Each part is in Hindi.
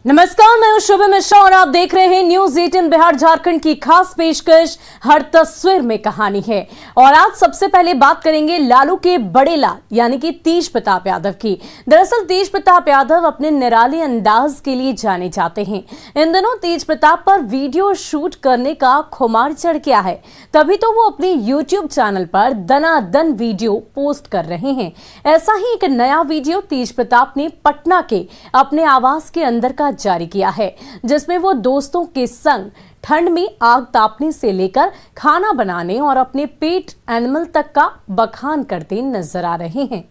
नमस्कार, मैं हूं शुभ मिश्रा और आप देख रहे हैं न्यूज 18 बिहार झारखंड की खास पेशकश हर तस्वीर में कहानी है। और आज सबसे पहले बात करेंगे लालू के बड़े लाल यानी कि तेज प्रताप यादव की। दरअसल तेज प्रताप यादव अपने निराले अंदाज के लिए जाने जाते हैं। इन दिनों तेज प्रताप पर वीडियो शूट करने का खुमार चढ़ गया है, तभी तो वो अपने यूट्यूब चैनल पर दनादन वीडियो पोस्ट कर रहे हैं। ऐसा ही एक नया वीडियो तेज प्रताप ने पटना के अपने आवास के अंदर का जारी किया है, जिसमें वो दोस्तों के संग ठंड में आग तापने से लेकर खाना बनाने और अपने पेट एनिमल तक का बखान करते नजर आ रहे हैं।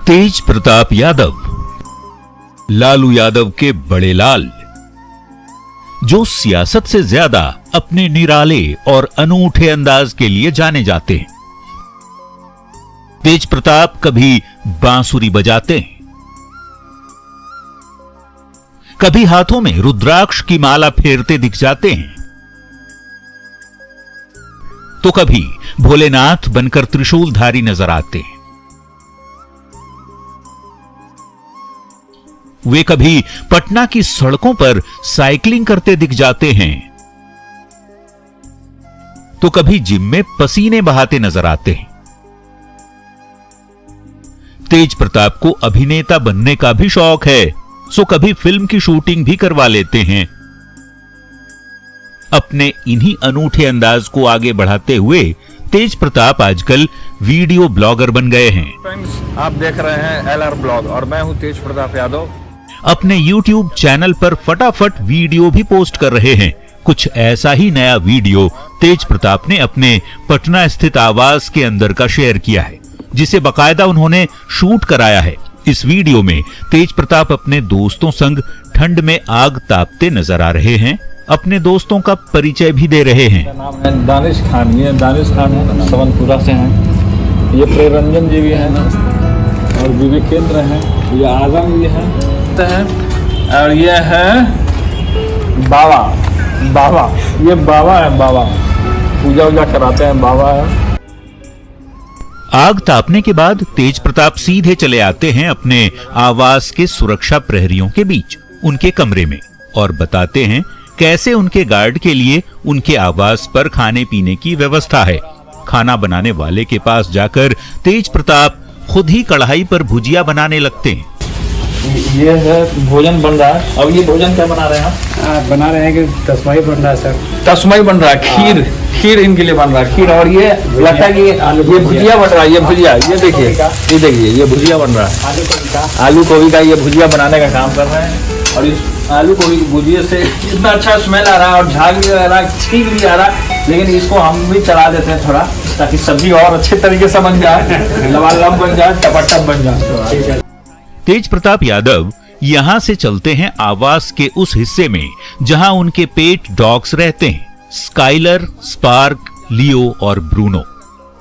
तेज प्रताप यादव, लालू यादव के बड़े लाल, जो सियासत से ज्यादा अपने निराले और अनूठे अंदाज के लिए जाने जाते हैं। तेज प्रताप कभी बांसुरी बजाते हैं, कभी हाथों में रुद्राक्ष की माला फेरते दिख जाते हैं, तो कभी भोलेनाथ बनकर त्रिशूलधारी नजर आते हैं। वे कभी पटना की सड़कों पर साइकिलिंग करते दिख जाते हैं, तो कभी जिम में पसीने बहाते नजर आते हैं। तेज प्रताप को अभिनेता बनने का भी शौक है, सो कभी फिल्म की शूटिंग भी करवा लेते हैं। अपने इन्हीं अनूठे अंदाज को आगे बढ़ाते हुए तेज प्रताप आजकल वीडियो ब्लॉगर बन गए हैं। फ्रेंड्स, आप देख रहे हैं LR ब्लॉग और मैं हूं तेज प्रताप यादव। अपने YouTube चैनल पर फटाफट वीडियो भी पोस्ट कर रहे हैं। कुछ ऐसा ही नया वीडियो तेज प्रताप ने अपने पटना स्थित आवास के अंदर का शेयर किया है, जिसे बकायदा उन्होंने शूट कराया है। इस वीडियो में तेज प्रताप अपने दोस्तों संग ठंड में आग तापते नजर आ रहे हैं। अपने दोस्तों का परिचय भी दे रहे हैं। नाम है दानिश खान। ये दानिश खान है, सवनपुरा से हैं। ये प्रेरंजन जी भी हैं और विवेकेंद्र हैं। ये आजम भी हैं और ये है बाबा। ये बाबा है, बाबा पूजा वूजा कराते हैं, बाबा है। आग तापने के बाद तेज प्रताप सीधे चले आते हैं अपने आवास के सुरक्षा प्रहरियों के बीच, उनके कमरे में, और बताते हैं कैसे उनके गार्ड के लिए उनके आवास पर खाने पीने की व्यवस्था है। खाना बनाने वाले के पास जाकर तेज प्रताप खुद ही कढ़ाई पर भुजिया बनाने लगते हैं। ये है भोजन बन रहा है। अब ये भोजन क्या बना रहे हैं आप? बना रहे हैं कि तस्माई बन रहा है सर। तस्माई बन रहा है, खीर इनके लिए बन रहा है, खीर। और ये लगता है कि ये भुजिया बन रहा है। ये भुजिया, ये देखिए, ये भुजिया बन रहा है। आलू गोभी का ये भुजिया बनाने का काम कर रहे हैं। और इस आलू गोभी की भुजिया से इतना अच्छा स्मेल आ रहा है और झाग भी आ रहा है, छींक भी आ रहा है। लेकिन इसको हम भी चला देते हैं थोड़ा, ताकि सब्जी और अच्छे तरीके से बन जाए, लबालब बन जाए, टपटप बन जाए। तेज प्रताप यादव यहां से चलते हैं आवास के उस हिस्से में जहां उनके पेट डॉग्स रहते हैं, स्काइलर, स्पार्क, लियो और ब्रूनो।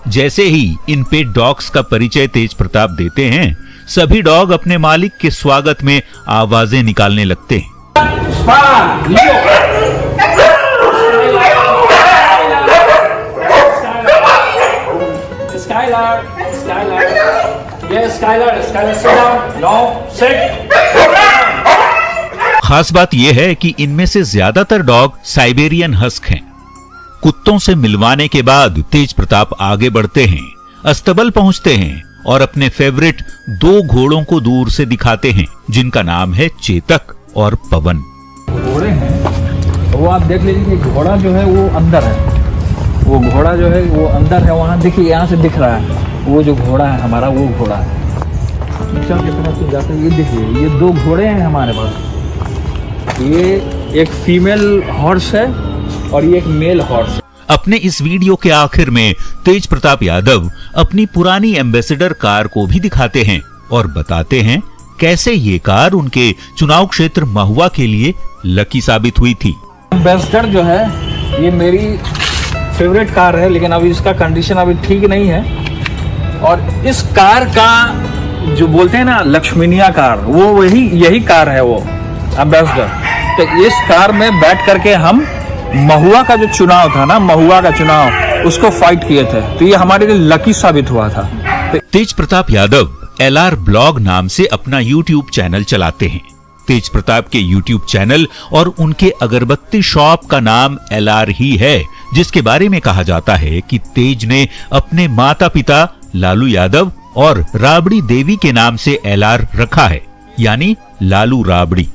जैसे ही इन पेट डॉग्स का परिचय तेज प्रताप देते हैं, सभी डॉग अपने मालिक के स्वागत में आवाजें निकालने लगते हैं। स्पार्क, लियो, खास बात यह है कि इनमें से ज्यादातर डॉग साइबेरियन हस्क हैं। कुत्तों से मिलवाने के बाद तेज प्रताप आगे बढ़ते हैं, अस्तबल पहुंचते हैं और अपने फेवरेट 2 घोड़ों को दूर से दिखाते हैं, जिनका नाम है चेतक और पवन। घोड़े हैं, वो आप देख लीजिए कि घोड़ा जो है वो अंदर है। वो घोड़ा जो है वो अंदर है, वहाँ देखिए, यहाँ से दिख रहा है। वो जो घोड़ा है हमारा, वो घोड़ा है। पीछे की तरफ से जाते ये देखिए, ये 2 घोड़े हैं हमारे पास। ये एक फीमेल हॉर्स है और ये एक मेल हॉर्स है। अपने इस वीडियो के आखिर में तेज प्रताप यादव अपनी पुरानी एम्बेसडर कार को भी दिखाते हैं और बताते हैं कैसे ये कार उनके चुनाव क्षेत्र महुआ के लिए लकी साबित हुई थी। एम्बेसडर जो है ये मेरी फेवरेट कार है, लेकिन अभी इसका कंडीशन अभी ठीक नहीं है। और इस कार का जो बोलते हैं ना लक्ष्मीनिया कार, वो यही कार है, वो एम्बेसडर। तो इस कार में बैठ करके हम महुआ का जो चुनाव था ना, महुआ का चुनाव, उसको फाइट किए थे। तो ये हमारे लिए लकी साबित हुआ था। तेज प्रताप यादव LR ब्लॉग नाम से अपना YouTube चैनल चलाते हैं। तेज प्रताप के YouTube चैनल और उनके अगरबत्ती शॉप का नाम LR ही है, जिसके बारे में कहा जाता है कि तेज ने अपने माता पिता लालू यादव और राबड़ी देवी के नाम से LR रखा है, यानी Lalu Rabri.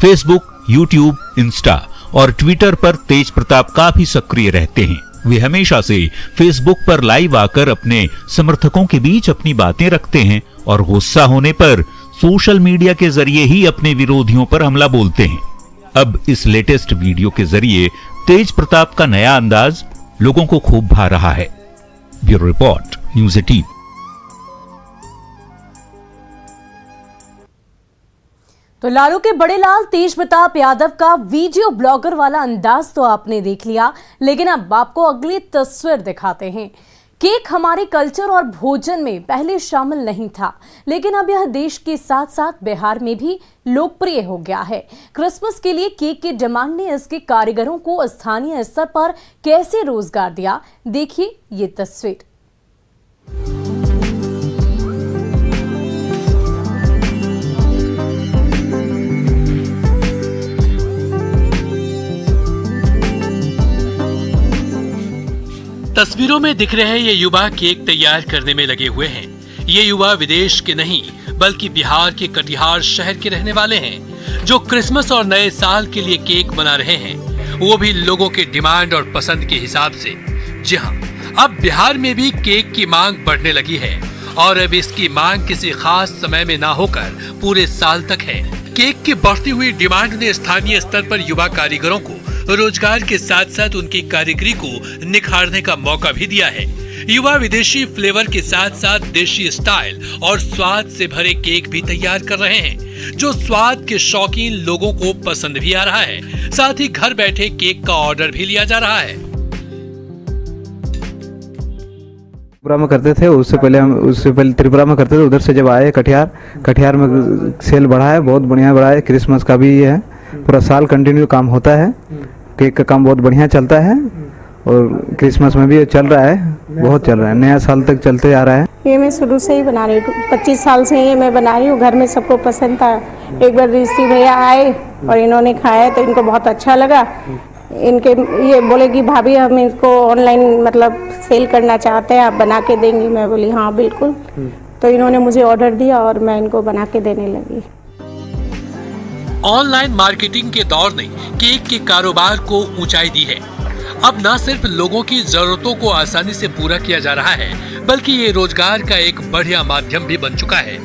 Facebook, YouTube, Insta और ट्विटर पर तेज प्रताप काफी सक्रिय रहते हैं। वे हमेशा से फेसबुक पर लाइव आकर अपने समर्थकों के बीच अपनी बातें रखते हैं और गुस्सा होने पर सोशल मीडिया के जरिए ही अपने विरोधियों पर हमला बोलते हैं। अब इस लेटेस्ट वीडियो के जरिए तेज प्रताप का नया अंदाज लोगों को खूब भा रहा है। Bureau report, news 18। तो लालू के बड़े लाल तेज प्रताप यादव का वीडियो ब्लॉगर वाला अंदाज तो आपने देख लिया, लेकिन अब आपको अगली तस्वीर दिखाते हैं। केक हमारे कल्चर और भोजन में पहले शामिल नहीं था, लेकिन अब यह देश के साथ साथ बिहार में भी लोकप्रिय हो गया है। क्रिसमस के लिए केक की डिमांड ने इसके कारीगरों को स्थानीय स्तर पर कैसे रोजगार दिया, देखिए ये तस्वीर। तस्वीरों में दिख रहे ये युवा केक तैयार करने में लगे हुए हैं। ये युवा विदेश के नहीं बल्कि बिहार के कटिहार शहर के रहने वाले हैं, जो क्रिसमस और नए साल के लिए केक बना रहे हैं, वो भी लोगों के डिमांड और पसंद के हिसाब से। जी हाँ, अब बिहार में भी केक की मांग बढ़ने लगी है और अब इसकी मांग किसी खास समय में ना होकर पूरे साल तक है। केक की बढ़ती हुई डिमांड ने स्थानीय स्तर पर युवा कारीगरों को रोजगार के साथ साथ उनकी कारीगरी को निखारने का मौका भी दिया है। युवा विदेशी फ्लेवर के साथ साथ देशी स्टाइल और स्वाद से भरे केक भी तैयार कर रहे हैं, जो स्वाद के शौकीन लोगों को पसंद भी आ रहा है। साथ ही घर बैठे केक का ऑर्डर भी लिया जा रहा है। त्रिपुरा में करते थे, उससे पहले त्रिपुरा में करते थे। उधर से जब आए कटिहार में सेल बढ़ा है, बहुत बढ़िया बढ़ा है। क्रिसमस का भी ये है, पूरा साल कंटिन्यू काम होता है। केक का काम बहुत बढ़िया चलता है और क्रिसमस में भी चल रहा है, बहुत चल रहा है, नया साल तक चलते आ रहा है। ये मैं शुरू से ही बना रही हूँ, 25 साल से ये मैं बना रही हूँ। घर में सबको पसंद था। एक बार ऋषि भैया आए और इन्होंने खाया तो इनको बहुत अच्छा लगा। इनके ये बोले कि भाभी हम इसको ऑनलाइन मतलब सेल करना चाहते हैं, आप बना के देंगी? मैं बोली हाँ बिल्कुल। तो इन्होंने मुझे ऑर्डर दिया और मैं इनको बना के देने लगी। ऑनलाइन मार्केटिंग के दौर ने केक के कारोबार को ऊंचाई दी है। अब न सिर्फ लोगों की जरूरतों को आसानी से पूरा किया जा रहा है, बल्कि ये रोजगार का एक बढ़िया माध्यम भी बन चुका है।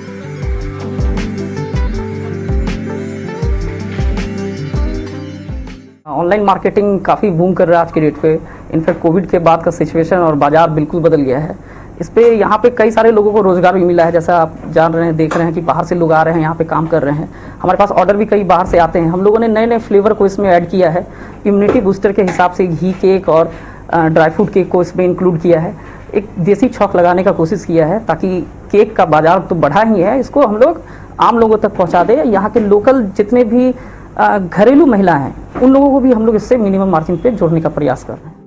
ऑनलाइन मार्केटिंग काफ़ी बूम कर रहा है आज के डेट पे। इनफैक्ट कोविड के बाद का सिचुएशन और बाजार बिल्कुल बदल गया है। इस पे यहाँ पे कई सारे लोगों को रोजगार भी मिला है। जैसा आप जान रहे हैं, देख रहे हैं कि बाहर से लोग आ रहे हैं, यहाँ पे काम कर रहे हैं। हमारे पास ऑर्डर भी कई बाहर से आते हैं। हम लोगों ने नए नए फ्लेवर को इसमें ऐड किया है। इम्यूनिटी बूस्टर के हिसाब से घी केक और ड्राई फ्रूट केक को इसमें इंक्लूड किया है। एक देसी छौक लगाने का कोशिश किया है ताकि केक का बाजार तो बढ़ा ही है, इसको हम लोग आम लोगों तक पहुँचा दें। यहाँ के लोकल जितने भी घरेलू महिला हैं, उन लोगों को भी हम लोग इससे मिनिमम मार्जिन पे जोड़ने का प्रयास कर रहे हैं।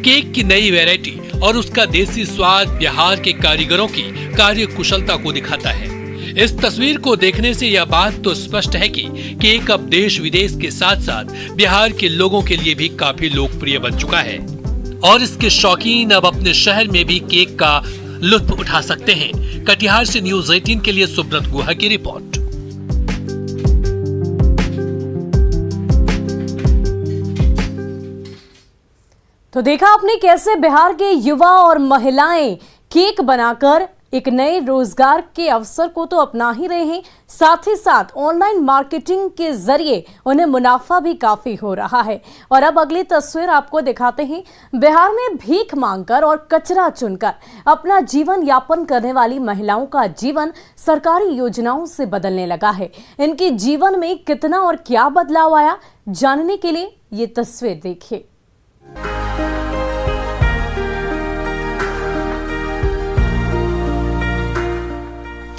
केक की नई वैरायटी और उसका देसी स्वाद बिहार के कारीगरों की कार्य कुशलता को दिखाता है। इस तस्वीर को देखने से यह बात तो स्पष्ट है कि केक अब देश विदेश के साथ साथ बिहार के लोगों के लिए भी काफी लोकप्रिय बन चुका है और इसके शौकीन अब अपने शहर में भी केक का लुत्फ उठा सकते हैं। कटिहार से न्यूज़ 18 के लिए सुब्रत गुहा की रिपोर्ट। तो देखा आपने कैसे बिहार के युवा और महिलाएं केक बनाकर एक नए रोजगार के अवसर को तो अपना ही रहे हैं, साथ ही साथ ऑनलाइन मार्केटिंग के जरिए उन्हें मुनाफा भी काफी हो रहा है। और अब अगली तस्वीर आपको दिखाते हैं। बिहार में भीख मांगकर और कचरा चुनकर अपना जीवन यापन करने वाली महिलाओं का जीवन सरकारी योजनाओं से बदलने लगा है। इनके जीवन में कितना और क्या बदलाव आया, जानने के लिए ये तस्वीर देखिए।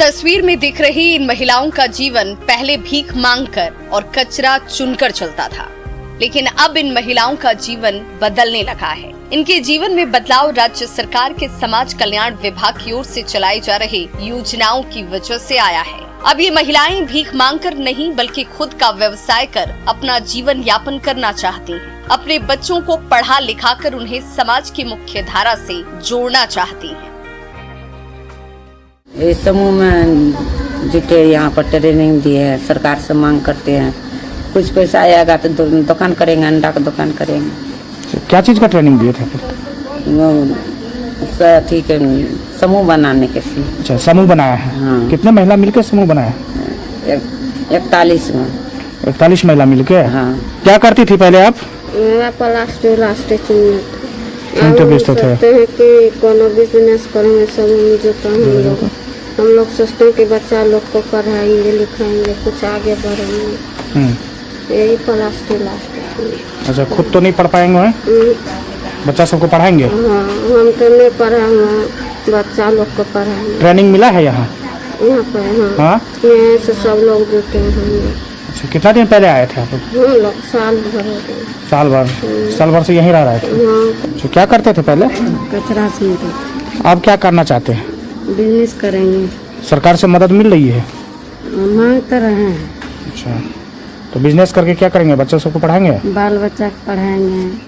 तस्वीर में दिख रही इन महिलाओं का जीवन पहले भीख मांगकर और कचरा चुनकर चलता था, लेकिन अब इन महिलाओं का जीवन बदलने लगा है। इनके जीवन में बदलाव राज्य सरकार के समाज कल्याण विभाग की ओर से चलाई जा रही योजनाओं की वजह से आया है। अब ये महिलाएं भीख मांगकर नहीं बल्कि खुद का व्यवसाय कर अपना जीवन यापन करना चाहती हैं। अपने बच्चों को पढ़ा लिखाकर उन्हें समाज की मुख्य धारा से जोड़ना चाहती हैं। इस समूह में जुटे, यहाँ पर ट्रेनिंग दी है, सरकार से मांग करते हैं कुछ पैसा आएगा तो दुकान करेंगे, अंडा का दुकान करेंगे। क्या चीज़ का ट्रेनिंग दिए थे? ठीक है, समूह बनाने के लिए। अच्छा, समूह बनाया है। हाँ। कितने महिला मिलकर समूह बनाया? 41 में। 41 महिला मिलकर। हाँ। क्या करती थी पहले आप? मैं प्लास्टिक चुनते बेचते थे। हैं कि कोनो बिजनेस करेंगे, सब जुटा हम लोग सोचते हैं कि बच्चा लोग को पढ़ाएंगे लिखाएंगे, कुछ आगे बढ़ेंगे। यही प्लास्टिक। अच्छा, खुद तो नहीं पढ़ पाएंगे? बच्चा सबको पढ़ाएंगे? हाँ, हम तो नहीं पढ़ाएंगे, बच्चा लोग को पढ़ाएंगे। ट्रेनिंग मिला है यहाँ पर? हाँ, यहाँ से सब लोग जुटे हैं। अच्छा, कितना दिन पहले आए थे आप? हम लोग साल भर हो गए। साल भर से यहीं रह रहे थे? हाँ। अच्छा, क्या करते थे पहले? कचरा सुनते। आप क्या करना चाहते हैं? बिजनेस करेंगे। सरकार से मदद मिल रही है? मांग कर रहे हैं। अच्छा, तो बिजनेस करके क्या करेंगे? बच्चों सबको पढ़ाएंगे? बाल बच्चा को पढ़ाएंगे।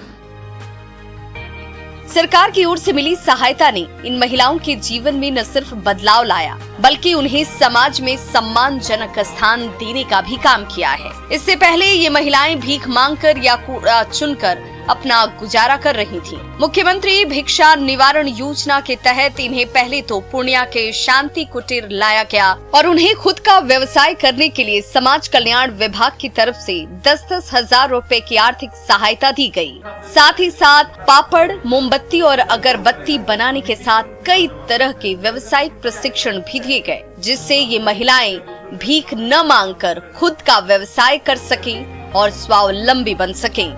सरकार की ओर से मिली सहायता ने इन महिलाओं के जीवन में न सिर्फ बदलाव लाया बल्कि उन्हें समाज में सम्मानजनक स्थान देने का भी काम किया है। इससे पहले ये महिलाएं भीख मांगकर या कूड़ा चुनकर अपना गुजारा कर रही थीं। मुख्यमंत्री भिक्षा निवारण योजना के तहत इन्हें पहले तो पूर्णिया के शांति कुटीर लाया गया और उन्हें खुद का व्यवसाय करने के लिए समाज कल्याण विभाग की तरफ से 10-10 हजार रुपए की आर्थिक सहायता दी गई। साथ ही साथ पापड़, मोमबत्ती और अगरबत्ती बनाने के साथ कई तरह के व्यवसायिक प्रशिक्षण भी दिए गए, जिससे ये महिलाएं भीख न मांगकर खुद का व्यवसाय कर सकें और स्वावलंबी बन सकें।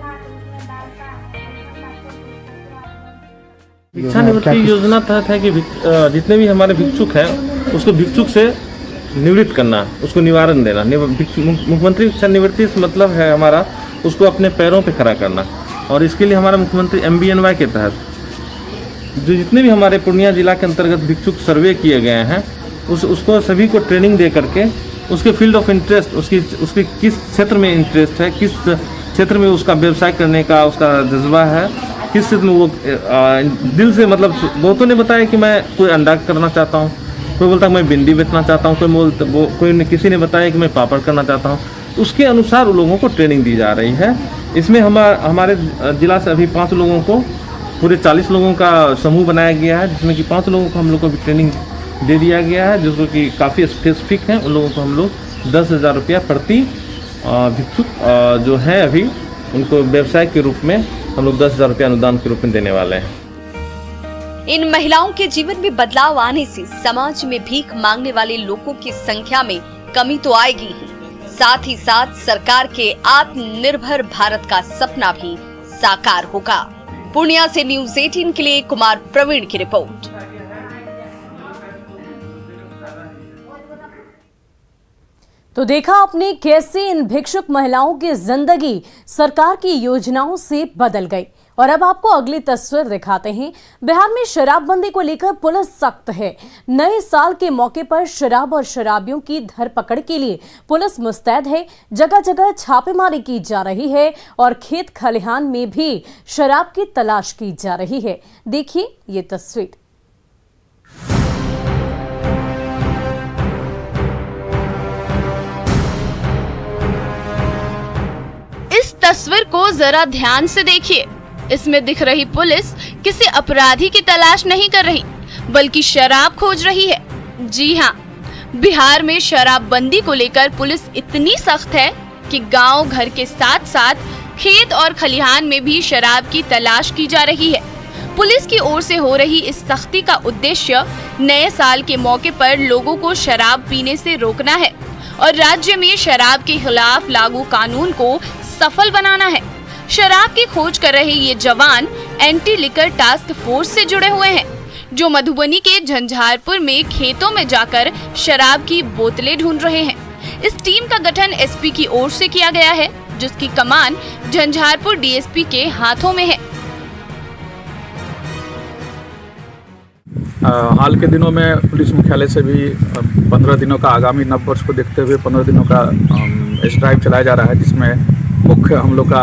भिक्षा निवृत्ति योजना तहत है कि जितने भी हमारे भिक्षुक हैं उसको भिक्षुक से निवृत्त करना, उसको निवारण देना। मुख्यमंत्री भिक्षा निवृत्ति से मतलब है हमारा उसको अपने पैरों पे खड़ा करना, और इसके लिए हमारा मुख्यमंत्री MBNY के तहत जो जितने भी हमारे पूर्णिया जिला के अंतर्गत भिक्षुक सर्वे किए गए हैं उसको सभी को ट्रेनिंग दे करके उसके फील्ड ऑफ इंटरेस्ट, उसकी किस क्षेत्र में इंटरेस्ट है, किस क्षेत्र में उसका व्यवसाय करने का उसका जज्बा है, किस क्षेत्र में वो दिल से, मतलब बहुतों ने बताया कि मैं कोई अंडा करना चाहता हूँ, कोई बोलता है मैं भिंडी बेचना चाहता हूँ, किसी ने बताया कि मैं पापड़ करना चाहता हूँ। उसके अनुसार उन लोगों को ट्रेनिंग दी जा रही है। इसमें हमारे जिला से अभी 5 लोगों को, पूरे 40 लोगों का समूह बनाया गया है, जिसमें कि 5 लोगों को हम लोग को भी ट्रेनिंग दे दिया गया है, जिसको कि काफ़ी स्पेसिफिक है। उन लोगों को हम लोग 10,000 रुपया प्रति भिक्षुक जो है अभी उनको व्यवसाय के रूप में हम लोग 10,000 रुपया अनुदान के रूप में देने वाले हैं। इन महिलाओं के जीवन में बदलाव आने से समाज में भीख मांगने वाले लोगों की संख्या में कमी तो आएगी ही, साथ ही साथ सरकार के आत्मनिर्भर भारत का सपना भी साकार होगा। पूर्णिया से न्यूज़ 18 के लिए कुमार प्रवीण की रिपोर्ट। तो देखा आपने कैसे इन भिक्षुक महिलाओं की जिंदगी सरकार की योजनाओं से बदल गई। और अब आपको अगली तस्वीर दिखाते हैं। बिहार में शराबबंदी को लेकर पुलिस सख्त है। नए साल के मौके पर शराब और शराबियों की धरपकड़ के लिए पुलिस मुस्तैद है। जगह जगह छापेमारी की जा रही है और खेत खलिहान में भी शराब की तलाश की जा रही है। देखिए ये तस्वीर। इस तस्वीर को जरा ध्यान से देखिए। इसमें दिख रही पुलिस किसी अपराधी की तलाश नहीं कर रही बल्कि शराब खोज रही है। जी हाँ, बिहार में शराबबंदी को लेकर पुलिस इतनी सख्त है कि गांव घर के साथ साथ खेत और खलिहान में भी शराब की तलाश की जा रही है। पुलिस की ओर से हो रही इस सख्ती का उद्देश्य नए साल के मौके पर लोगों को शराब पीने से रोकना है और राज्य में शराब के खिलाफ लागू कानून को सफल बनाना है। शराब की खोज कर रहे ये जवान एंटी लिकर टास्क फोर्स से जुड़े हुए हैं, जो मधुबनी के झंझारपुर में खेतों में जाकर शराब की बोतलें ढूंढ रहे हैं। इस टीम का गठन एसपी की ओर से किया गया है, जिसकी कमान झंझारपुर डीएसपी के हाथों में है। हाल के दिनों में पुलिस मुख्यालय से भी 15 दिनों का आगामी नव वर्ष को देखते हुए 15 दिनों का एस ड्राइव चलाया जा रहा है, जिसमें मुख्य हम लोग का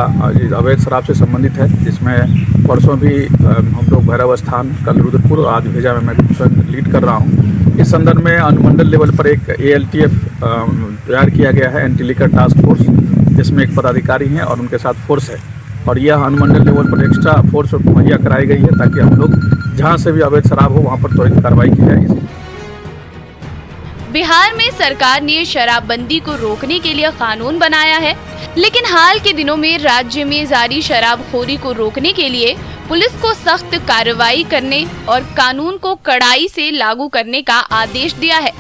अवैध शराब से संबंधित है, जिसमें परसों भी हम लोग भैरव स्थान, कल रुद्रपुर, आज भेजा में मैं स्वयं लीड कर रहा हूँ। इस संदर्भ में अनुमंडल लेवल पर एक ALTF तैयार किया गया है, एंटी लिकर टास्क फोर्स, जिसमें एक पदाधिकारी हैं और उनके साथ फोर्स है, और यह अनुमंडल लेवल पर एक्स्ट्रा फोर्स मुहैया कराई गई है ताकि हम लोग जहां से भी अवैध शराब हो वहां पर त्वरित कार्रवाई की जाए। बिहार में सरकार ने शराबबंदी को रोकने के लिए कानून बनाया है, लेकिन हाल के दिनों में राज्य में जारी शराबखोरी को रोकने के लिए पुलिस को सख्त कार्रवाई करने और कानून को कड़ाई से लागू करने का आदेश दिया है।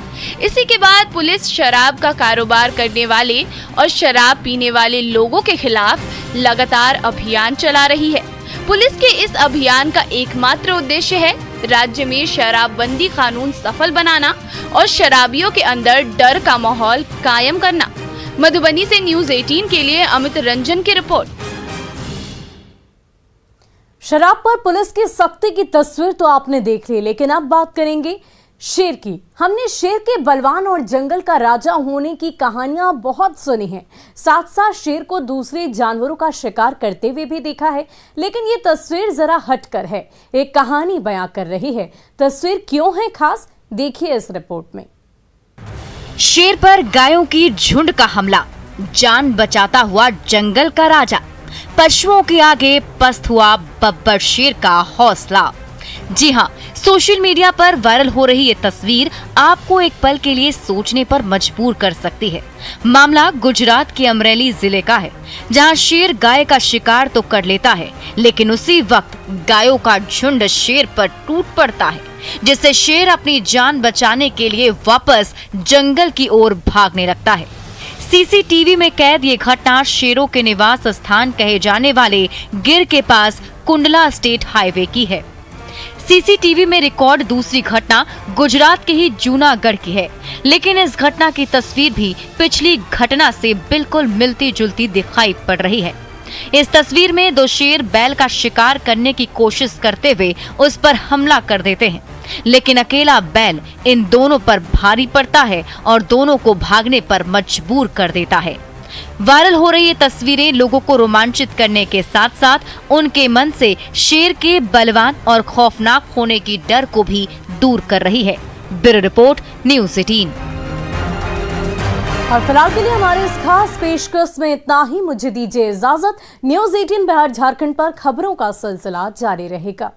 इसी के बाद पुलिस शराब का कारोबार करने वाले और शराब पीने वाले लोगों के खिलाफ लगातार अभियान चला रही है। पुलिस के इस अभियान का एकमात्र उद्देश्य है राज्य में शराबबंदी कानून सफल बनाना और शराबियों के अंदर डर का माहौल कायम करना। मधुबनी से न्यूज़ 18 के लिए अमित रंजन की रिपोर्ट। शराब पर पुलिस की सख्ती की तस्वीर तो आपने देख ली, लेकिन अब बात करेंगे शेर की। हमने शेर के बलवान और जंगल का राजा होने की कहानियां बहुत सुनी हैं, साथ साथ शेर को दूसरे जानवरों का शिकार करते हुए भी देखा है, लेकिन ये तस्वीर जरा हटकर है, एक कहानी बयां कर रही है। तस्वीर क्यों है खास, देखिए इस रिपोर्ट में। शेर पर गायों की झुंड का हमला, जान बचाता हुआ जंगल का राजा, पशुओं के आगे पस्त हुआ बब्बर शेर का हौसला। जी हाँ, सोशल मीडिया पर वायरल हो रही ये तस्वीर आपको एक पल के लिए सोचने पर मजबूर कर सकती है। मामला गुजरात के अमरेली जिले का है, जहां शेर गाय का शिकार तो कर लेता है, लेकिन उसी वक्त गायों का झुंड शेर पर टूट पड़ता है, जिससे शेर अपनी जान बचाने के लिए वापस जंगल की ओर भागने लगता है। सीसीटीवी में कैद ये घटना शेरों के निवास स्थान कहे जाने वाले गिर के पास कुंडला स्टेट हाईवे की है। सीसीटीवी में रिकॉर्ड दूसरी घटना गुजरात के ही जूनागढ़ की है, लेकिन इस घटना की तस्वीर भी पिछली घटना से बिल्कुल मिलती जुलती दिखाई पड़ रही है। इस तस्वीर में दो शेर बैल का शिकार करने की कोशिश करते हुए उस पर हमला कर देते हैं, लेकिन अकेला बैल इन दोनों पर भारी पड़ता है और दोनों को भागने पर मजबूर कर देता है। वायरल हो रही ये तस्वीरें लोगों को रोमांचित करने के साथ साथ उनके मन से शेर के बलवान और खौफनाक होने की डर को भी दूर कर रही है। Bureau report, news 18। और फिलहाल के लिए हमारे इस खास पेशकश में इतना ही। मुझे दीजिए इजाजत। न्यूज़ 18 बिहार झारखंड पर खबरों का सिलसिला जारी रहेगा।